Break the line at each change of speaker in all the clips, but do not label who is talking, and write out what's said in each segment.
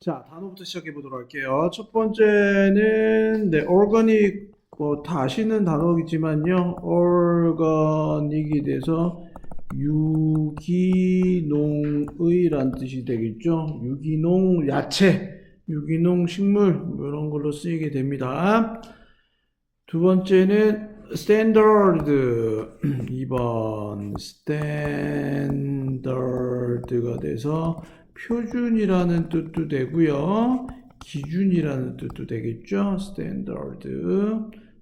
자, 단어부터 시작해 보도록 할게요. 첫 번째는 organic 다 아시는 단어이지만요. organic이 돼서 유기농의란 뜻이 되겠죠. 유기농 야채, 유기농 식물 이런 걸로 쓰이게 됩니다. 두 번째는 standard 2번 standard가 돼서 표준이라는 뜻도 되고요. 기준이라는 뜻도 되겠죠. standard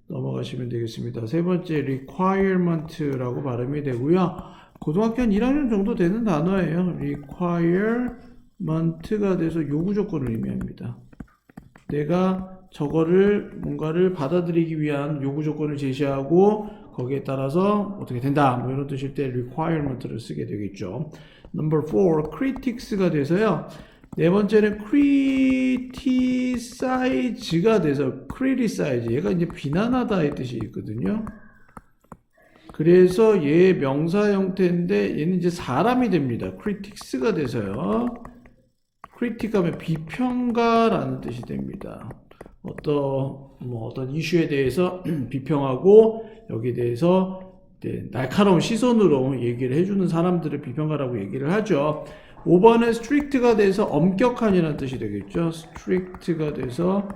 넘어가시면 되겠습니다. 세 번째 requirement라고 발음이 되고요. 고등학교 한 1학년 정도 되는 단어예요. requirement가 돼서 요구 조건을 의미합니다. 내가 저거를 뭔가를 받아들이기 위한 요구 조건을 제시하고 거기에 따라서 어떻게 된다 뭐 이런 뜻일 때 requirement를 쓰게 되겠죠. Number 4, critics가 돼서요. 네 번째는 criticize가 돼서 criticize 얘가 이제 비난하다의 뜻이 있거든요. 그래서 얘 명사 형태인데 얘는 이제 사람이 됩니다. critics가 돼서요. critic 하면 비평가라는 뜻이 됩니다. 어떤 이슈에 대해서 비평하고 여기에 대해서 날카로운 시선으로 얘기를 해주는 사람들을 비평가라고 얘기를 하죠. 5번은 strict가 돼서 엄격한이라는 뜻이 되겠죠. strict가 돼서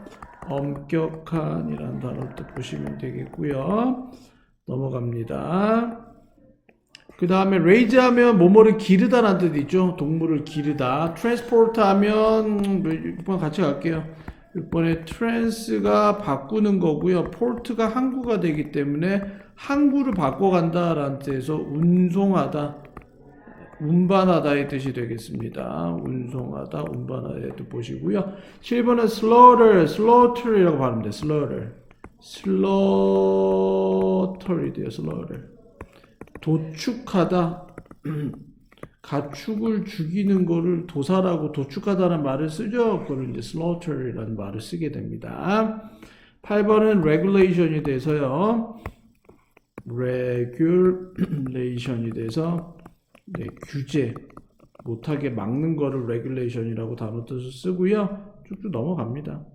엄격한이라는 단어를 또 보시면 되겠고요. 넘어갑니다. 그 다음에 raise 하면 뭐뭐를 기르다라는 뜻이 있죠. 동물을 기르다. transport 하면 6번 같이 갈게요. 6번에 trans가 바꾸는 거고요. port가 항구가 되기 때문에 항구를 바꿔간다라는 뜻에서 운송하다, 운반하다의 뜻이 되겠습니다. 운송하다, 운반하다의 뜻 보시고요. 7번은 slaughter이라고 발음돼요. slaughter이 돼요. slaughter. 도축하다, 가축을 죽이는 거를 도살하고 도축하다는 말을 쓰죠. 그걸 이제 slaughter이라는 말을 쓰게 됩니다. 8번은 regulation이 돼서요. regulation이 돼서 규제, 못하게 막는 거를 regulation이라고 단어 뜻을 쓰고요. 쭉쭉 넘어갑니다.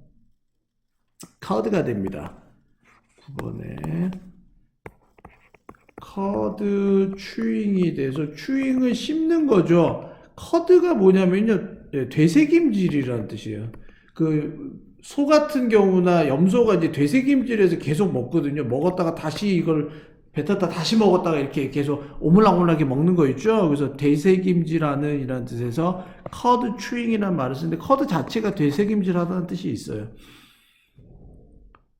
card가 됩니다. 9번에 커드 추잉이 돼서 추잉을 씹는 거죠. 커드가 뭐냐면요. 되새김질이라는 뜻이에요. 소 같은 경우나 염소가 이제 되새김질해서 계속 먹거든요. 먹었다가 다시 이걸 뱉었다 다시 먹었다가 이렇게 계속 오물락오물락하게 먹는 거 있죠. 그래서 되새김질하는 이라는 뜻에서 커드 추잉이라는 말을 쓰는데 커드 자체가 되새김질하다는 뜻이 있어요.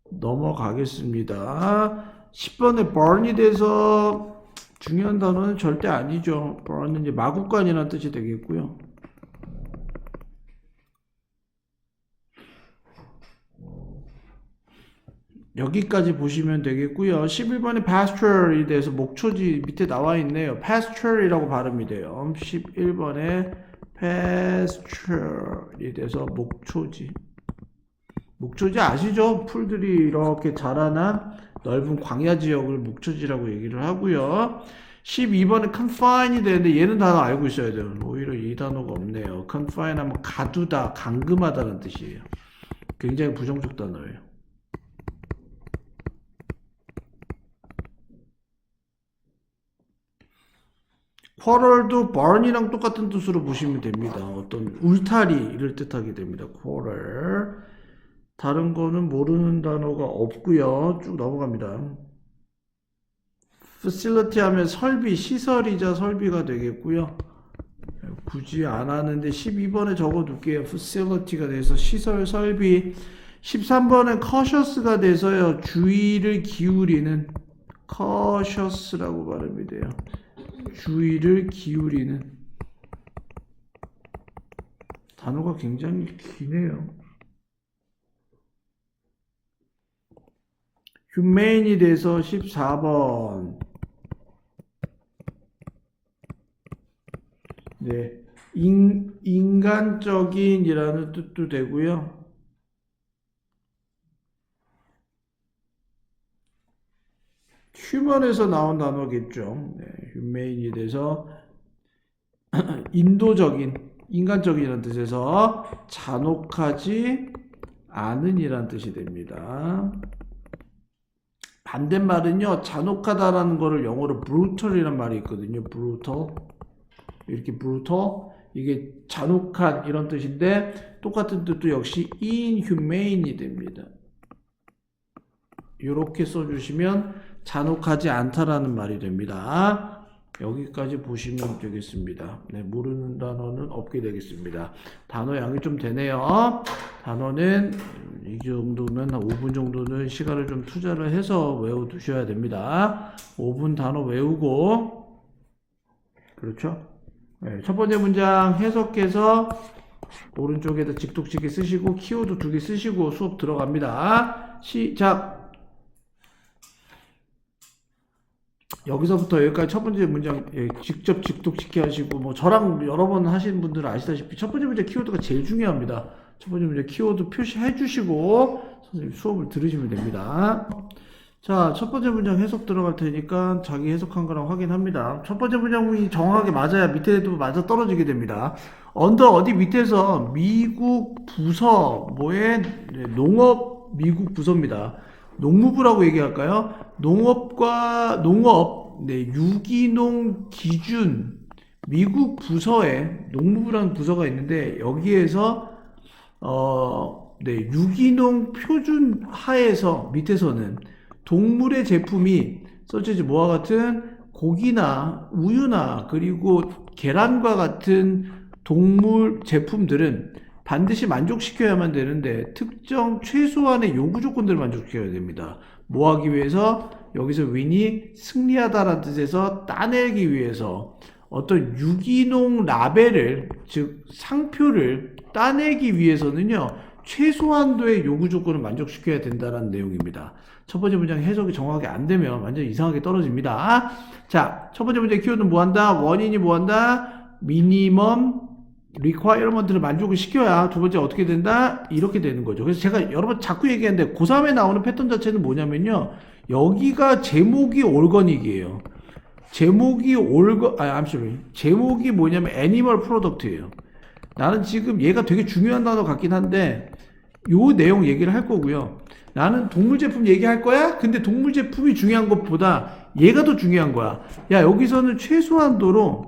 넘어가겠습니다. 10번에 burn이 돼서 중요한 단어는 절대 아니죠. burn은 이제 마구간이라는 뜻이 되겠고요. 여기까지 보시면 되겠고요. 11번에 pasture이 돼서 목초지 밑에 나와 있네요. pasture이라고 발음이 돼요. 11번에 pasture이 돼서 목초지. 목초지 아시죠? 풀들이 이렇게 자라난 넓은 광야 지역을 목초지라고 얘기를 하고요. 12번은 confine이 되는데 얘는 단어 알고 있어야 돼요. 오히려 이 단어가 없네요. confine 하면 가두다, 감금하다는 뜻이에요. 굉장히 부정적 단어예요. quarrel도 burn이랑 똑같은 뜻으로 보시면 됩니다. 어떤 울타리를 뜻하게 됩니다. quarrel. 다른 거는 모르는 단어가 없고요. 쭉 넘어갑니다. facility 하면 설비, 시설이자 설비가 되겠고요. 굳이 안 하는데 12번에 적어둘게요. facility가 돼서 시설, 설비. 13번은 cautious가 돼서요. 주의를 기울이는 cautious라고 발음이 돼요. 주의를 기울이는 단어가 굉장히 기네요. humane이 돼서 14번. 네, 인간적인이라는 뜻도 되고요. 휴먼에서 나온 단어겠죠. 네, humane이 돼서 인도적인 인간적이라는 뜻에서 잔혹하지 않은이라는 뜻이 됩니다. 반대말은요, 잔혹하다라는 거를 영어로 brutal이라는 말이 있거든요. brutal. 이렇게 brutal. 이게 잔혹한 이런 뜻인데, 똑같은 뜻도 역시 inhumane이 됩니다. 이렇게 써주시면 잔혹하지 않다라는 말이 됩니다. 여기까지 보시면 되겠습니다. 네, 모르는 단어는 없게 되겠습니다. 단어 양이 좀 되네요. 단어는 이 정도면 한 5분 정도는 시간을 좀 투자를 해서 외워두셔야 됩니다. 5분 단어 외우고, 그렇죠? 네, 첫 번째 문장 해석해서 오른쪽에다 직독치기 쓰시고 키워드 2개 쓰시고 수업 들어갑니다. 시작! 여기서부터 여기까지 첫 번째 문장 직접 직독치기 하시고 뭐 저랑 여러 번 하시는 분들은 아시다시피 첫 번째 문제 키워드가 제일 중요합니다. 첫 번째 문제 키워드 표시해 주시고 선생님 수업을 들으시면 됩니다. 자, 첫 번째 문장 해석 들어갈 테니까 자기 해석한 거랑 확인합니다. 첫 번째 문장이 정확하게 맞아야 밑에도 맞아 떨어지게 됩니다. 언더 어디 밑에서 미국 부서 뭐의 농업 미국 부서입니다. 농무부라고 얘기할까요? 농업과 농업, 네, 유기농 기준 미국 부서에 농무부라는 부서가 있는데 여기에서 네, 유기농 표준 하에서 밑에서는 동물의 제품이 서치지 뭐와 같은 고기나 우유나 그리고 계란과 같은 동물 제품들은 반드시 만족시켜야만 되는데 특정 최소한의 요구 조건들을 만족시켜야 됩니다. 뭐 하기 위해서? 여기서 win이 승리하다라는 뜻에서 따내기 위해서 어떤 유기농 라벨을 즉 상표를 따내기 위해서는요 최소한도의 요구 조건을 만족시켜야 된다는 내용입니다. 첫 번째 문장 해석이 정확하게 안 되면 완전 이상하게 떨어집니다. 자, 첫 번째 문제 키워드는 뭐 한다? 원인이 뭐 한다? 미니멈 requirement를 만족을 시켜야 두 번째 어떻게 된다? 이렇게 되는 거죠. 그래서 제가 여러 번 자꾸 얘기하는데 고3에 나오는 패턴 자체는 뭐냐면요. 여기가 제목이 올거닉이에요. 제목이 제목이 뭐냐면 애니멀 프로덕트예요. 나는 지금 얘가 되게 중요한 단어 같긴 한데 요 내용 얘기를 할 거고요. 나는 동물 제품 얘기할 거야? 근데 동물 제품이 중요한 것보다 얘가 더 중요한 거야. 야, 여기서는 최소한도로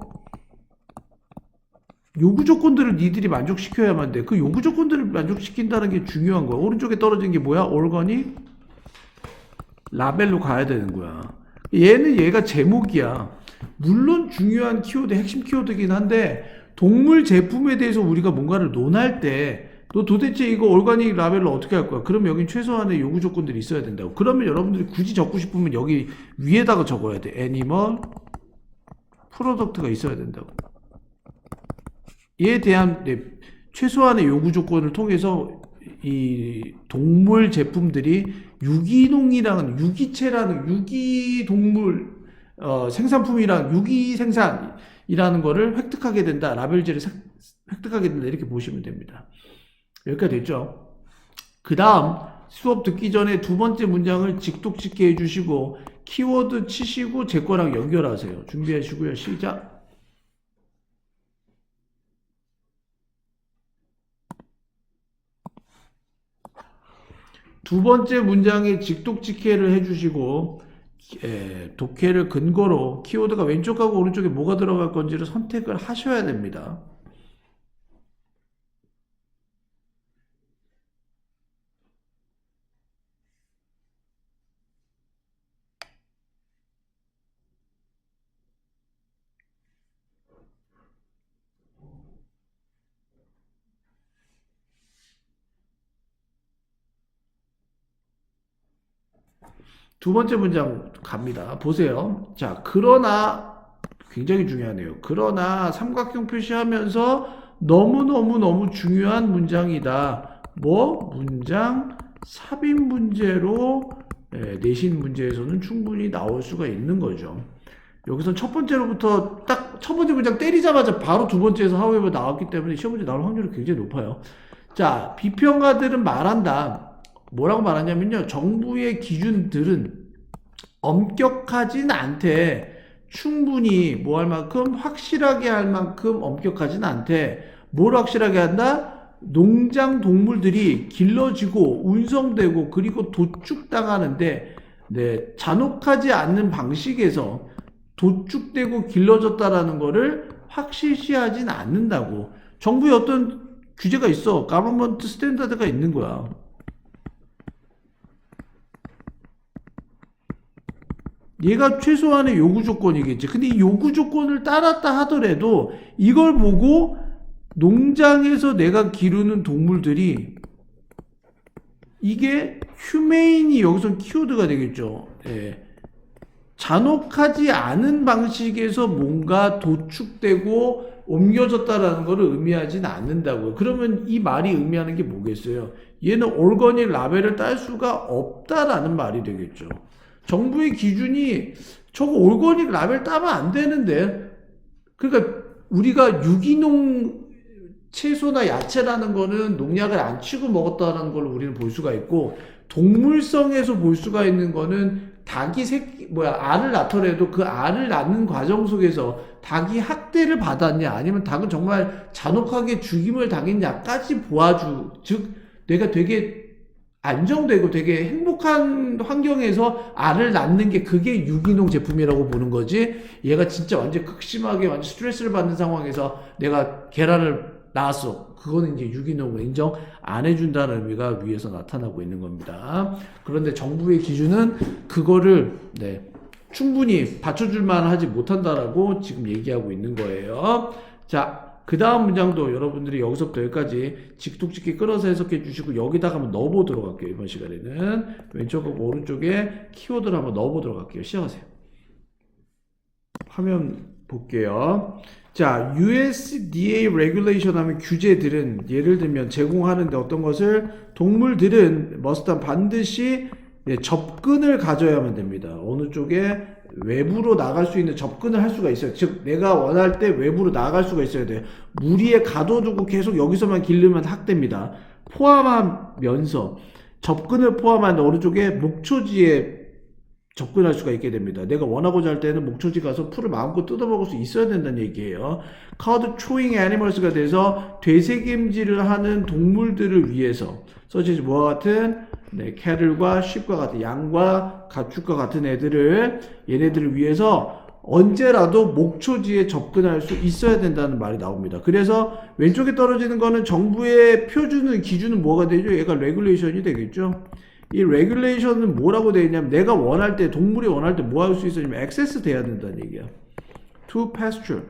요구 조건들을 니들이 만족시켜야만 돼. 그 요구 조건들을 만족시킨다는 게 중요한 거야. 오른쪽에 떨어진 게 뭐야? 올거닉 라벨로 가야 되는 거야. 얘는 얘가 제목이야. 물론 중요한 키워드, 핵심 키워드긴 한데 동물 제품에 대해서 우리가 뭔가를 논할 때 너 도대체 이거 올가닉 라벨로 어떻게 할 거야? 그러면 여긴 최소한의 요구 조건들이 있어야 된다고. 그러면 여러분들이 굳이 적고 싶으면 여기 위에다가 적어야 돼. 애니멀 프로덕트가 있어야 된다고. 이에 대한 최소한의 요구 조건을 통해서 이 동물 제품들이 유기농이라는 유기체라는 유기동물 생산품이랑 유기 생산이라는 거를 획득하게 된다. 라벨제를 획득하게 된다. 이렇게 보시면 됩니다. 여기까지 됐죠? 그 다음 수업 듣기 전에 두 번째 문장을 직독짓게 해주시고 키워드 치시고 제 거랑 연결하세요. 준비하시고요. 시작! 두 번째 문장에 직독짓기를 해주시고 독해를 근거로 키워드가 왼쪽하고 오른쪽에 뭐가 들어갈 건지를 선택을 하셔야 됩니다. 두 번째 문장 갑니다. 보세요. 자, 그러나 굉장히 중요하네요. 그러나 삼각형 표시하면서 너무너무 중요한 문장이다. 뭐? 문장 삽입 문제로 내신 문제에서는 충분히 나올 수가 있는 거죠. 여기서 첫 번째로부터 딱 첫 번째 문장 때리자마자 바로 두 번째에서 however 나왔기 때문에 시험 문제 나올 확률이 굉장히 높아요. 자, 비평가들은 말한다. 뭐라고 말하냐면요. 정부의 기준들은 엄격하진 않대. 충분히 뭐 할 만큼 확실하게 할 만큼 엄격하진 않대. 뭘 확실하게 한다? 농장 동물들이 길러지고 운송되고 그리고 도축당하는데 네, 잔혹하지 않는 방식에서 도축되고 길러졌다라는 거를 확실시하진 않는다고. 정부의 어떤 규제가 있어. 가버먼트 스탠다드가 있는 거야. 얘가 최소한의 요구 조건이겠지. 근데 이 요구 조건을 따랐다 하더라도 이걸 보고 농장에서 내가 기르는 동물들이 이게 휴메인이 여기서 키워드가 되겠죠. 예. 잔혹하지 않은 방식에서 뭔가 도축되고 옮겨졌다라는 것을 의미하진 않는다고요. 그러면 이 말이 의미하는 게 뭐겠어요? 얘는 오르거닉 라벨을 딸 수가 없다라는 말이 되겠죠. 정부의 기준이 저거 오르거닉 라벨 따면 안 되는데, 그러니까 우리가 유기농 채소나 야채라는 거는 농약을 안 치고 먹었다는 걸 우리는 볼 수가 있고, 동물성에서 볼 수가 있는 거는 닭이 알을 낳더라도 그 알을 낳는 과정 속에서 닭이 학대를 받았냐, 아니면 닭은 정말 잔혹하게 죽임을 당했냐까지 즉, 내가 되게 안정되고 되게 행복한 환경에서 알을 낳는 게 그게 유기농 제품이라고 보는 거지. 얘가 진짜 완전 극심하게 완전 스트레스를 받는 상황에서 내가 계란을 낳았어. 그거는 이제 유기농을 인정 안 해준다는 의미가 위에서 나타나고 있는 겁니다. 그런데 정부의 기준은 그거를 충분히 받쳐줄만 하지 못한다라고 지금 얘기하고 있는 거예요. 자, 그 다음 문장도 여러분들이 여기서부터 여기까지 직독직히 끌어서 해석해 주시고 여기다가 한번 넣어보도록 할게요. 이번 시간에는 왼쪽하고 오른쪽에 키워드를 한번 넣어보도록 할게요. 시작하세요. 화면 볼게요. 자, USDA regulation 하면 규제들은 예를 들면 제공하는데 어떤 것을 동물들은 반드시 접근을 가져야만 됩니다. 어느 쪽에 외부로 나갈 수 있는 접근을 할 수가 있어요. 즉 내가 원할 때 외부로 나갈 수가 있어야 돼요. 무리에 가둬두고 계속 여기서만 기르면 학대입니다. 포함하면서 접근을 포함한 어느 쪽에 목초지에 접근할 수가 있게 됩니다. 내가 원하고자 할 때는 목초지 가서 풀을 마음껏 뜯어먹을 수 있어야 된다는 얘기예요. Called chewing animals가 돼서 되새김질을 하는 동물들을 위해서 서치 뭐와 같은 캐틀과 sheep과 같은 양과 가축과 같은 얘네들을 위해서 언제라도 목초지에 접근할 수 있어야 된다는 말이 나옵니다. 그래서 왼쪽에 떨어지는 거는 정부의 표준은 기준은 뭐가 되죠? 얘가 regulation이 되겠죠. 이 regulation은 뭐라고 되어 있냐면 내가 원할 때 동물이 원할 때 뭐 할 수 있어냐면 access 돼야 된다는 얘기야. to pasture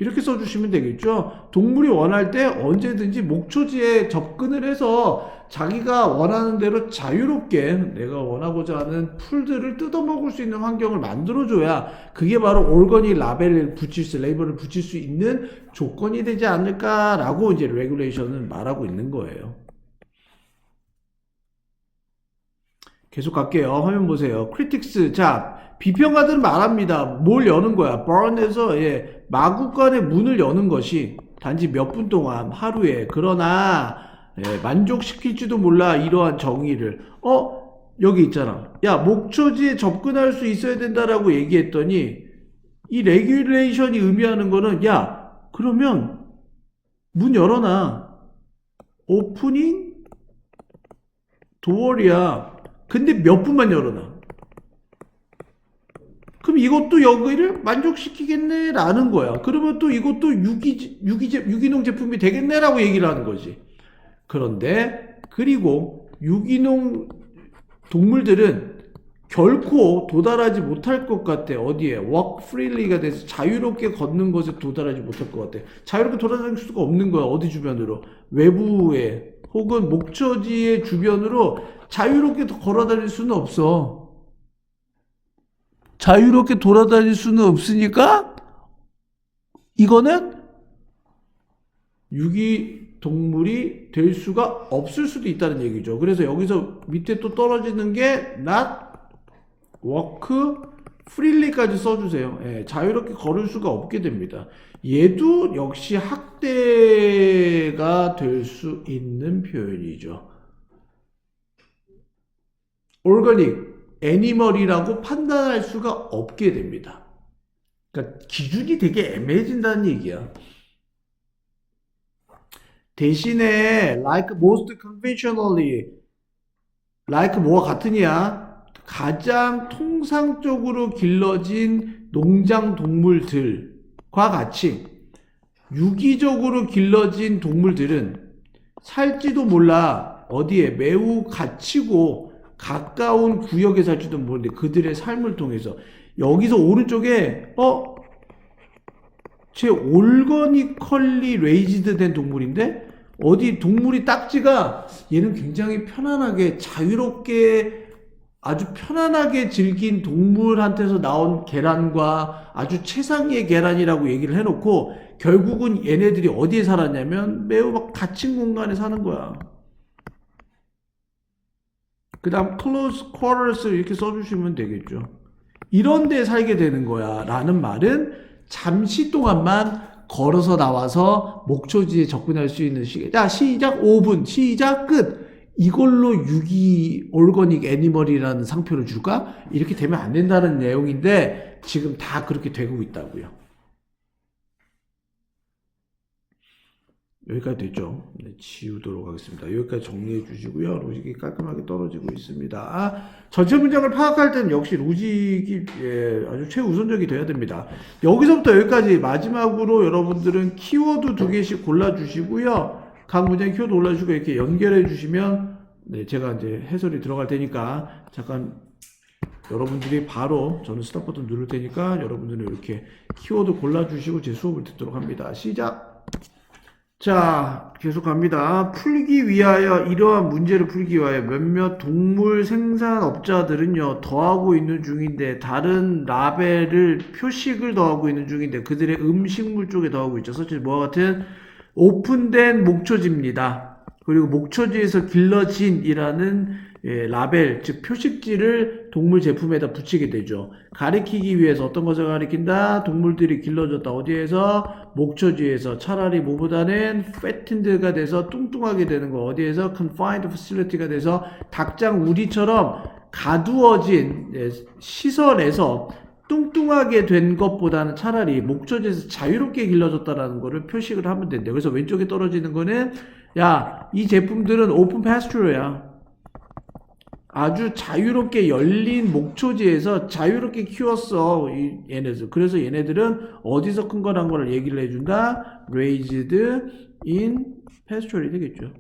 이렇게 써주시면 되겠죠. 동물이 원할 때 언제든지 목초지에 접근을 해서 자기가 원하는 대로 자유롭게 내가 원하고자 하는 풀들을 뜯어먹을 수 있는 환경을 만들어줘야 그게 바로 오르거닉 레이블을 붙일 수 있는 조건이 되지 않을까라고 이제 regulation은 말하고 있는 거예요. 계속 갈게요. 화면 보세요. critics. 자, 비평가들은 말합니다. 뭘 여는 거야? burn에서 마구간의 문을 여는 것이 단지 몇 분 동안 하루에 그러나 만족시킬지도 몰라 이러한 정의를 여기 있잖아. 야, 목초지에 접근할 수 있어야 된다라고 얘기했더니 이 레귤레이션이 의미하는 거는 야, 그러면 문 열어놔. 오프닝 도어리야. 근데 몇 분만 열어놔. 그럼 이것도 여기를 만족시키겠네 라는 거야. 그러면 또 이것도 유기농 제품이 되겠네 라고 얘기를 하는 거지. 그런데 그리고 유기농 동물들은 결코 도달하지 못할 것 같아. 어디에? walk freely가 돼서 자유롭게 걷는 것에 도달하지 못할 것 같아. 자유롭게 돌아다닐 수가 없는 거야. 어디 주변으로? 외부에 혹은 목초지의 주변으로 자유롭게 걸어다닐 수는 없어. 자유롭게 돌아다닐 수는 없으니까 이거는 유기동물이 될 수가 없을 수도 있다는 얘기죠. 그래서 여기서 밑에 또 떨어지는 게 not walk freely까지 써주세요. 자유롭게 걸을 수가 없게 됩니다. 얘도 역시 학대가 될 수 있는 표현이죠. 오르거닉 애니멀이라고 판단할 수가 없게 됩니다. 그러니까 기준이 되게 애매해진다는 얘기야. 대신에 like most conventionally like 뭐와 같으냐? 가장 통상적으로 길러진 농장 동물들과 같이 유기적으로 길러진 동물들은 살지도 몰라 어디에 매우 갇히고 가까운 구역에 살지도 모르는데 그들의 삶을 통해서 여기서 오른쪽에 제 올거니컬리 레이지드 된 동물인데 어디 동물이 딱지가 얘는 굉장히 편안하게 자유롭게 아주 편안하게 즐긴 동물한테서 나온 계란과 아주 최상위의 계란이라고 얘기를 해놓고 결국은 얘네들이 어디에 살았냐면 매우 막 닫힌 공간에 사는 거야. 그 다음 close quarters 이렇게 써주시면 되겠죠. 이런 데 살게 되는 거야 라는 말은 잠시 동안만 걸어서 나와서 목초지에 접근할 수 있는 시간. 자, 시작 5분, 시작 끝. 이걸로 유기 올거닉 애니멀이라는 상표를 줄까? 이렇게 되면 안 된다는 내용인데 지금 다 그렇게 되고 있다고요. 여기까지 됐죠? 네, 지우도록 하겠습니다. 여기까지 정리해 주시고요. 로직이 깔끔하게 떨어지고 있습니다. 전체 문장을 파악할 때는 역시 로직이 아주 최우선적이 돼야 됩니다. 여기서부터 여기까지 마지막으로 여러분들은 키워드 2개씩 골라주시고요. 각 문장에 키워드 올라주시고 이렇게 연결해 주시면 네, 제가 이제 해설이 들어갈 테니까 잠깐 여러분들이 바로 저는 스탑 버튼 누를 테니까 여러분들은 이렇게 키워드 골라주시고 제 수업을 듣도록 합니다. 시작! 자, 계속 갑니다. 풀기 위하여, 이러한 문제를 풀기 위하여 몇몇 동물 생산업자들은요, 더하고 있는 중인데, 다른 라벨을, 표식을 더하고 있는 중인데, 그들의 음식물 쪽에 더하고 있죠. 서치 뭐와 같은 오픈된 목초지입니다. 그리고 목초지에서 길러진이라는 라벨, 즉 표식지를 동물 제품에다 붙이게 되죠. 가리키기 위해서 어떤 것을 가리킨다? 동물들이 길러졌다. 어디에서? 목초지에서. 차라리 뭐보다는 fattened가 돼서 뚱뚱하게 되는 거. 어디에서? confined facility가 돼서 닭장 우리처럼 가두어진 시설에서 뚱뚱하게 된 것보다는 차라리 목초지에서 자유롭게 길러졌다라는 거를 표식을 하면 된대요. 그래서 왼쪽에 떨어지는 거는 야, 이 제품들은 오픈 패스처러야. 아주 자유롭게 열린 목초지에서 자유롭게 키웠어. 얘네들. 그래서 얘네들은 어디서 큰 거란 걸 얘기를 해준다. Raised in pasture이 되겠죠.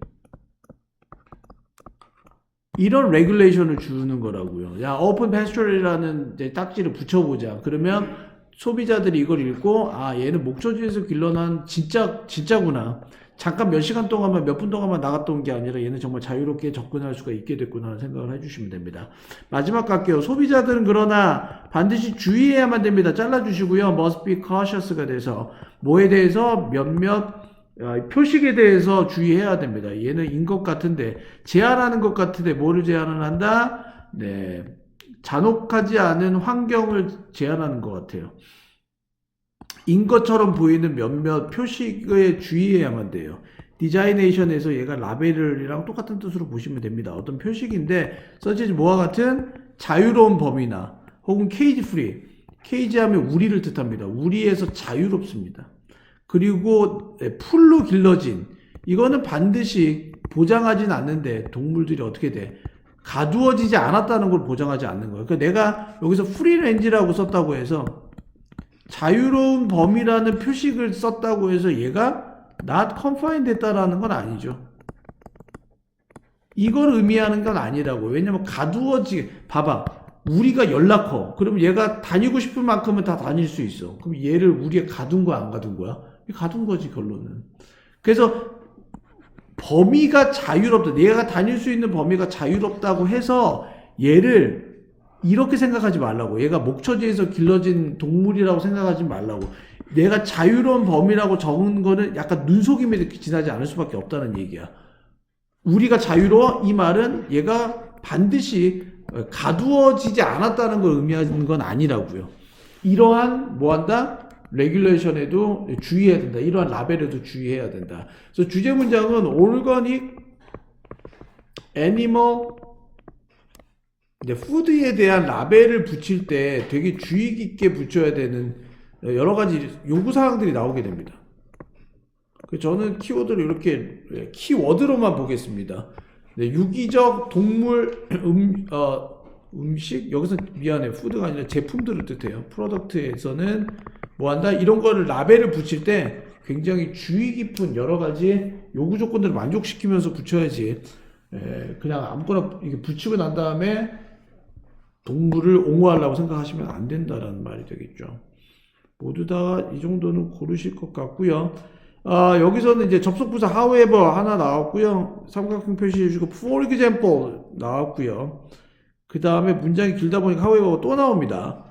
이런 레귤레이션을 주는 거라고요. 야, 오픈 패스처리라는 딱지를 붙여보자. 그러면 소비자들이 이걸 읽고 얘는 목초지에서 길러난 진짜구나. 잠깐 몇 시간 동안만 몇 분 동안만 나갔다 온 게 아니라 얘는 정말 자유롭게 접근할 수가 있게 됐구나 생각을 해주시면 됩니다. 마지막 갈게요. 소비자들은 그러나 반드시 주의해야만 됩니다. 잘라주시고요. must be cautious가 돼서 뭐에 대해서 몇몇 표식에 대해서 주의해야 됩니다. 얘는 인 것 같은데 제한하는 것 같은데 뭐를 제한을 한다? 네, 잔혹하지 않은 환경을 제한하는 것 같아요. 인 것처럼 보이는 몇몇 표식에 주의해야만 돼요. 디자이네이션에서 얘가 라벨이랑 똑같은 뜻으로 보시면 됩니다. 어떤 표식인데 서치 뭐와 같은 자유로운 범위나 혹은 케이지 프리. 케이지 하면 우리를 뜻합니다. 우리에서 자유롭습니다. 그리고 풀로 길러진, 이거는 반드시 보장하진 않는데 동물들이 어떻게 돼? 가두어지지 않았다는 걸 보장하지 않는 거예요. 그러니까 내가 여기서 프리렌지라고 썼다고 해서 자유로운 범위라는 표식을 썼다고 해서 얘가 not confined 됐다라는 건 아니죠. 이걸 의미하는 건 아니라고. 왜냐면 봐봐. 우리가 연락커. 그럼 얘가 다니고 싶은 만큼은 다 다닐 수 있어. 그럼 얘를 우리가 가둔 거야, 안 가둔 거야? 가둔 거지, 결론은. 그래서 범위가 자유롭다. 얘가 다닐 수 있는 범위가 자유롭다고 해서 얘를 이렇게 생각하지 말라고. 얘가 목초지에서 길러진 동물이라고 생각하지 말라고. 내가 자유로운 범위라고 적은 거는 약간 눈속임에 지나지 않을 수밖에 없다는 얘기야. 우리가 자유로워? 이 말은 얘가 반드시 가두어지지 않았다는 걸 의미하는 건 아니라고요. 이러한 뭐한다? 레귤레이션에도 주의해야 된다. 이러한 라벨에도 주의해야 된다. 그래서 주제 문장은 organic animal 푸드에 대한 라벨을 붙일 때 되게 주의 깊게 붙여야 되는 여러 가지 요구사항들이 나오게 됩니다. 저는 키워드를 이렇게 키워드로만 보겠습니다. 네, 유기적 동물 음식 여기서 미안해 푸드가 아니라 제품들을 뜻해요. 프로덕트에서는 뭐 한다 이런 거를 라벨을 붙일 때 굉장히 주의 깊은 여러 가지 요구 조건들을 만족시키면서 붙여야지 그냥 아무거나 이게 붙이고 난 다음에 동물을 옹호하려고 생각하시면 안 된다라는 말이 되겠죠. 모두 다 이 정도는 고르실 것 같고요. 여기서는 이제 접속 부사 however 하나 나왔고요. 삼각형 표시해 주고 for example 나왔고요. 그 다음에 문장이 길다 보니까 however 또 나옵니다.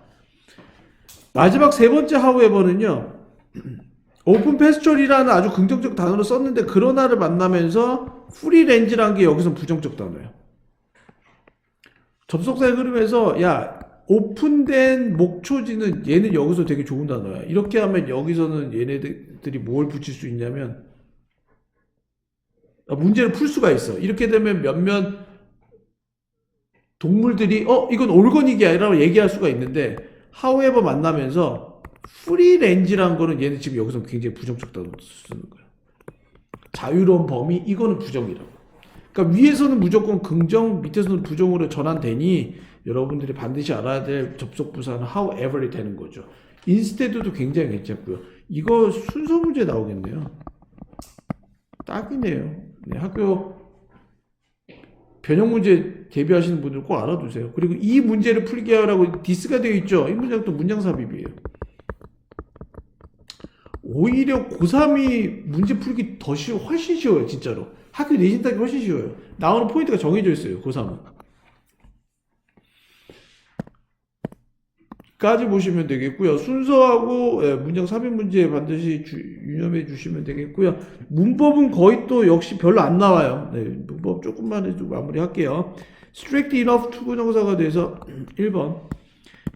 마지막 세 번째 however는요. 오픈 패스처리라는 아주 긍정적 단어를 썼는데 그러나를 만나면서 프리렌즈라는 게 여기서 부정적 단어예요. 접속사의 흐름에서 야 오픈된 목초지는 얘는 여기서 되게 좋은 단어야. 이렇게 하면 여기서는 얘네들이 뭘 붙일 수 있냐면 문제를 풀 수가 있어. 이렇게 되면 몇몇 동물들이 이건 올거닉이야 라고 얘기할 수가 있는데 however 만나면서 프리렌즈라는 거는 얘는 지금 여기서 굉장히 부정적 단어로 쓰는 거야. 자유로운 범위 이거는 부정이라고. 그러니까 위에서는 무조건 긍정, 밑에서는 부정으로 전환되니 여러분들이 반드시 알아야 될 접속 부사는 however이 되는 거죠. instead도 굉장히 괜찮고요. 이거 순서 문제 나오겠네요. 딱이네요. 네, 학교 변형 문제 대비하시는 분들 꼭 알아두세요. 그리고 이 문제를 풀게 하라고 디스가 되어 있죠. 이 문장도 문장 삽입이에요. 오히려 고3이 문제 풀기 훨씬 쉬워요. 진짜로. 학교 내신 따기 훨씬 쉬워요. 나오는 포인트가 정해져 있어요. 고3은. 까지 보시면 되겠고요. 순서하고 문장 삽입 문제 반드시 유념해 주시면 되겠고요. 문법은 거의 또 역시 별로 안 나와요. 네, 문법 조금만 해도 마무리할게요. strict enough 투부정사가 돼서 1번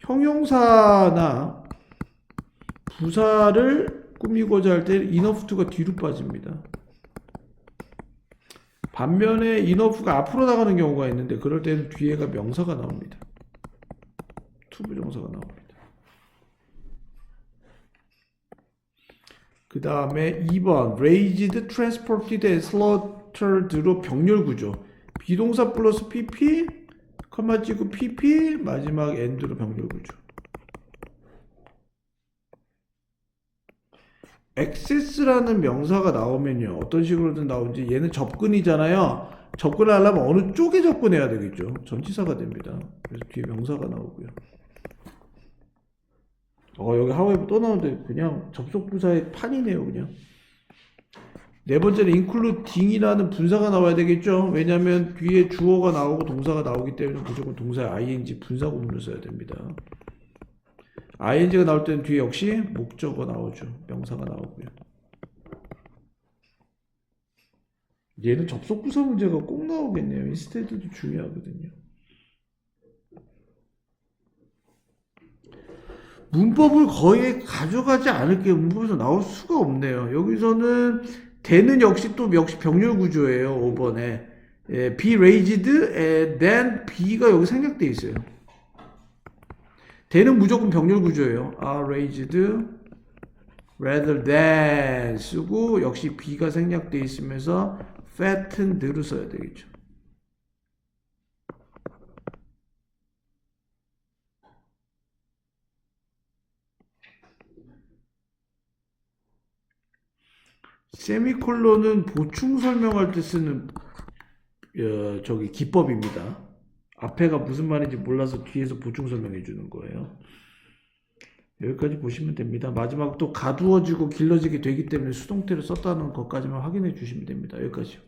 형용사나 부사를 꾸미고자 할 때 enough to가 뒤로 빠집니다. 반면에 enough가 앞으로 나가는 경우가 있는데 그럴 때는 뒤에가 명사가 나옵니다. 투부정사가 나옵니다. 그 다음에 2번 raised, transported, and slaughtered로 병렬 구조. 비동사 플러스 pp, 컴마 찍고 pp, 마지막 end로 병렬 구조. access라는 명사가 나오면요. 어떤 식으로든 나오는지 얘는 접근이잖아요. 접근을 하려면 어느 쪽에 접근해야 되겠죠. 전치사가 됩니다. 그래서 뒤에 명사가 나오고요. 여기 however 또 나오는데 그냥 접속부사의 판이네요. 그냥. 네 번째는 including이라는 분사가 나와야 되겠죠. 왜냐하면 뒤에 주어가 나오고 동사가 나오기 때문에 무조건 동사의 ing 분사 구문을 써야 됩니다. ing가 나올 때는 뒤에 역시 목적어 나오죠. 명사가 나오고요. 얘는 접속부사 문제가 꼭 나오겠네요. instead도 중요하거든요. 문법을 거의 가져가지 않을게요. 문법에서 나올 수가 없네요. 여기서는 대는 역시 병렬 구조예요. 5번에 be raised and then be가 여기 생략되어 있어요. 대는 무조건 병렬 구조예요. are raised rather than 쓰고 역시 be가 생략되어 있으면서 fattened로 써야 되겠죠. 세미콜론은 보충 설명할 때 쓰는 기법입니다. 앞에가 무슨 말인지 몰라서 뒤에서 보충 설명해 주는 거예요. 여기까지 보시면 됩니다. 마지막 또 가두어지고 길러지게 되기 때문에 수동태를 썼다는 것까지만 확인해 주시면 됩니다. 여기까지요.